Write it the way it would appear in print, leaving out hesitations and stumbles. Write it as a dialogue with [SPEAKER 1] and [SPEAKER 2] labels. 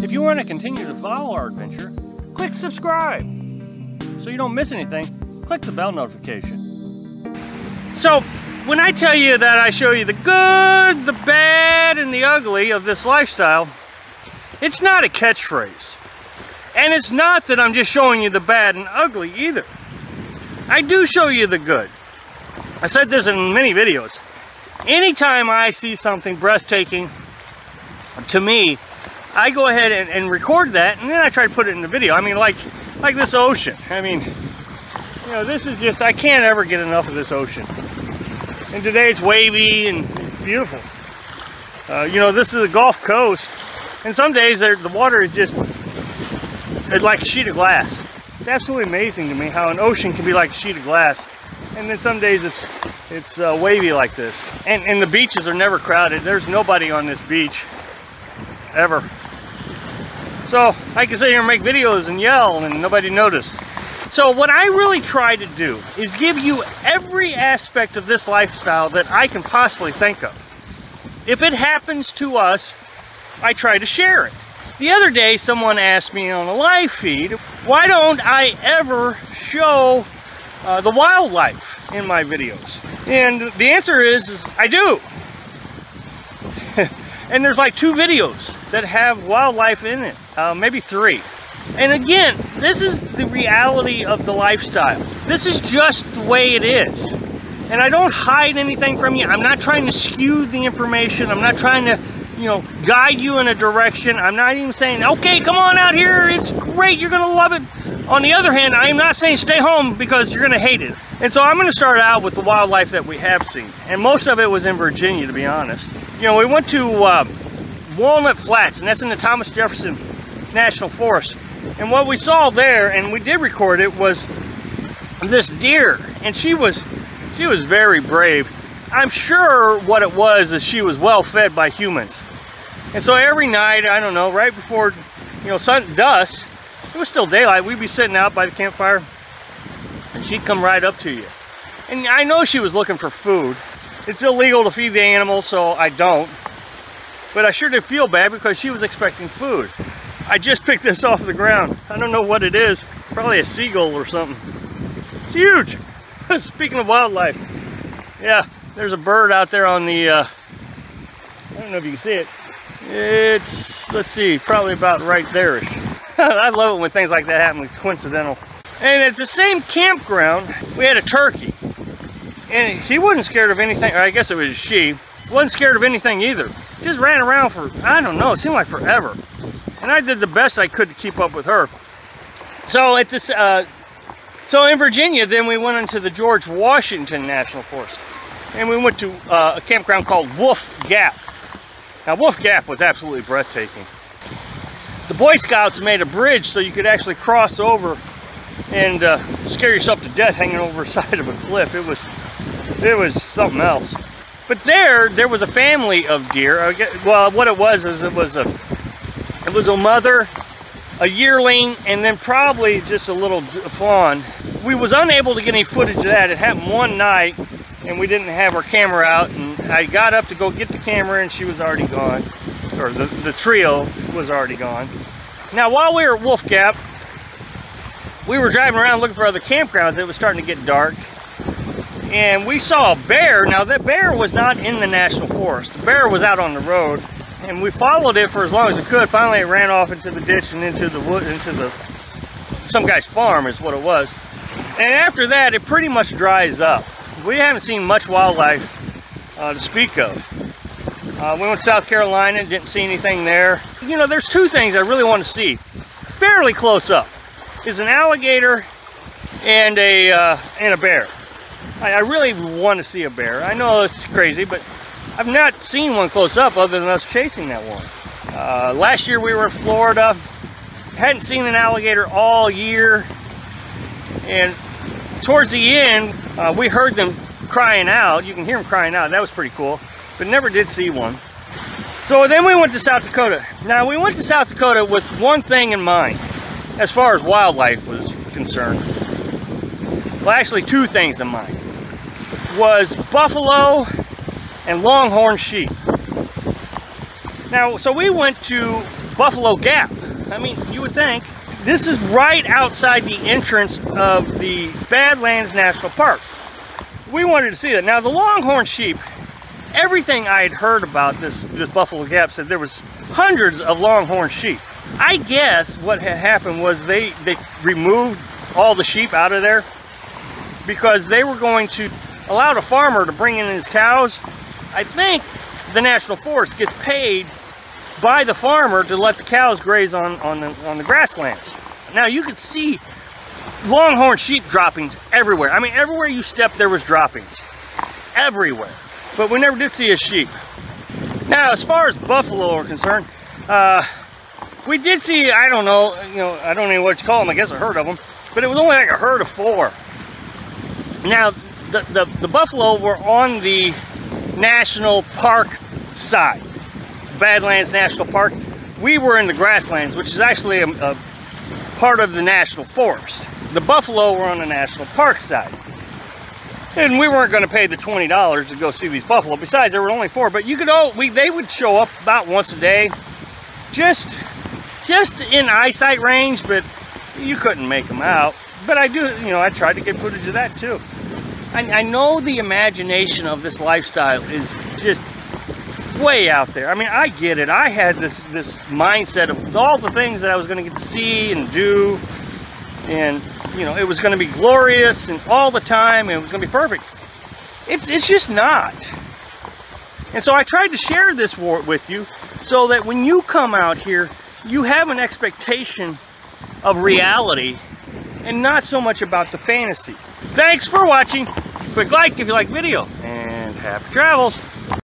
[SPEAKER 1] If you want to continue to follow our adventure, click subscribe. So you don't miss anything, click the bell notification. So, when I tell you that I show you the good, the bad, and the ugly of this lifestyle, it's not a catchphrase. And it's not that I'm just showing you the bad and ugly either. I do show you the good. I said this in many videos. Anytime I see something breathtaking, to me, I go ahead and record that, and then I try to put it in the video. I mean, like this ocean. I mean, you know, this is just, I can't ever get enough of this ocean. And today it's wavy and it's beautiful. You know, this is the Gulf Coast, and some days the water is just like a sheet of glass. It's absolutely amazing to me how an ocean can be like a sheet of glass, and then some days it's wavy like this. And the beaches are never crowded. There's nobody on this beach ever. So I can sit here and make videos and yell and nobody notice. So what I really try to do is give you every aspect of this lifestyle that I can possibly think of. If it happens to us, I try to share it. The other day someone asked me on a live feed, why don't I ever show the wildlife in my videos? And the answer is I do. And there's like 2 videos that have wildlife in it, maybe 3. And again, this is the reality of the lifestyle. This is just the way it is. And I don't hide anything from you. I'm not trying to skew the information. I'm not trying to, you know, guide you in a direction. I'm not even saying, okay, come on out here. It's great. You're going to love it. On the other hand, I'm not saying stay home because you're going to hate it. And so I'm going to start out with the wildlife that we have seen. And most of it was in Virginia, to be honest. You know, we went to Walnut Flats, and that's in the Thomas Jefferson National Forest. And what we saw there, and we did record it, was this deer. And she was very brave. I'm sure what it was is she was well fed by humans. And so every night, I don't know, right before, you know, dusk, it was still daylight, we'd be sitting out by the campfire, and she'd come right up to you. And I know she was looking for food. It's illegal to feed the animals, so I don't. But I sure did feel bad because she was expecting food. I just picked this off the ground. I don't know what it is. Probably a seagull or something. It's huge. Speaking of wildlife. Yeah, there's a bird out there on the, I don't know if you can see it. It's, let's see, probably about right there-ish. I love it when things like that happen, it's coincidental. And at the same campground, we had a turkey. And he wasn't scared of anything, or I guess it was she, wasn't scared of anything either. Just ran around for, I don't know, it seemed like forever. And I did the best I could to keep up with her. So at this, so in Virginia, then we went into the George Washington National Forest. And we went to a campground called Wolf Gap. Now Wolf Gap was absolutely breathtaking. The Boy Scouts made a bridge so you could actually cross over and scare yourself to death hanging over the side of a cliff. It was something else. But there was a family of deer. Well, what it was is it was a mother, a yearling, and then probably just a little fawn. We was unable to get any footage of that. It happened one night, and we didn't have our camera out, and I got up to go get the camera, and she was already gone. Or the trio was already gone. Now, while we were at Wolf Gap, we were driving around looking for other campgrounds. It was starting to get dark. And we saw a bear. Now, that bear was not in the national forest. The bear was out on the road. And we followed it for as long as we could. Finally, it ran off into the ditch and into the wood, some guy's farm is what it was. And after that, it pretty much dries up. We haven't seen much wildlife to speak of. We went to South Carolina, didn't see anything there. You know, there's 2 things I really want to see fairly close up. Is an alligator and a bear. I really want to see a bear. I know it's crazy, but I've not seen one close up other than us chasing that one. Last year we were in Florida. Hadn't seen an alligator all year. And towards the end, we heard them crying out. You can hear them crying out. That was pretty cool. But never did see one. So then we went to South Dakota. Now we went to South Dakota with one thing in mind as far as wildlife was concerned. Well, actually 2 things in mind. Was buffalo and longhorn sheep. Now, so we went to Buffalo Gap. I mean, you would think. This is right outside the entrance of the Badlands National Park. We wanted to see that. Now, the longhorn sheep, everything I had heard about this Buffalo Gap said there was hundreds of longhorn sheep. I guess what had happened was they removed all the sheep out of there because they were going to allow the farmer to bring in his cows. I think the National Forest gets paid by the farmer to let the cows graze on the grasslands. Now you could see longhorn sheep droppings everywhere. I mean, everywhere you stepped there was droppings. Everywhere. But we never did see a sheep. Now, as far as buffalo are concerned, we did see, I don't know, I don't know what you call them, I guess a herd of them, but it was only like a herd of 4. Now, the buffalo were on the national park side, Badlands National Park. We were in the grasslands, which is actually a part of the National Forest. The buffalo were on the national park side. And we weren't going to pay the $20 to go see these buffalo. Besides, there were only 4, but you could they would show up about once a day, just in eyesight range, but you couldn't make them out. But I do, I tried to get footage of that too. I know the imagination of this lifestyle is just way out there. I mean, I get it. I had this mindset of all the things that I was going to get to see and do, and it was going to be glorious and all the time, and it was going to be perfect. It's just not. And so I tried to share this with you so that when you come out here, you have an expectation of reality and not so much about the fantasy. Thanks for watching. Click like if you like the video, and happy travels.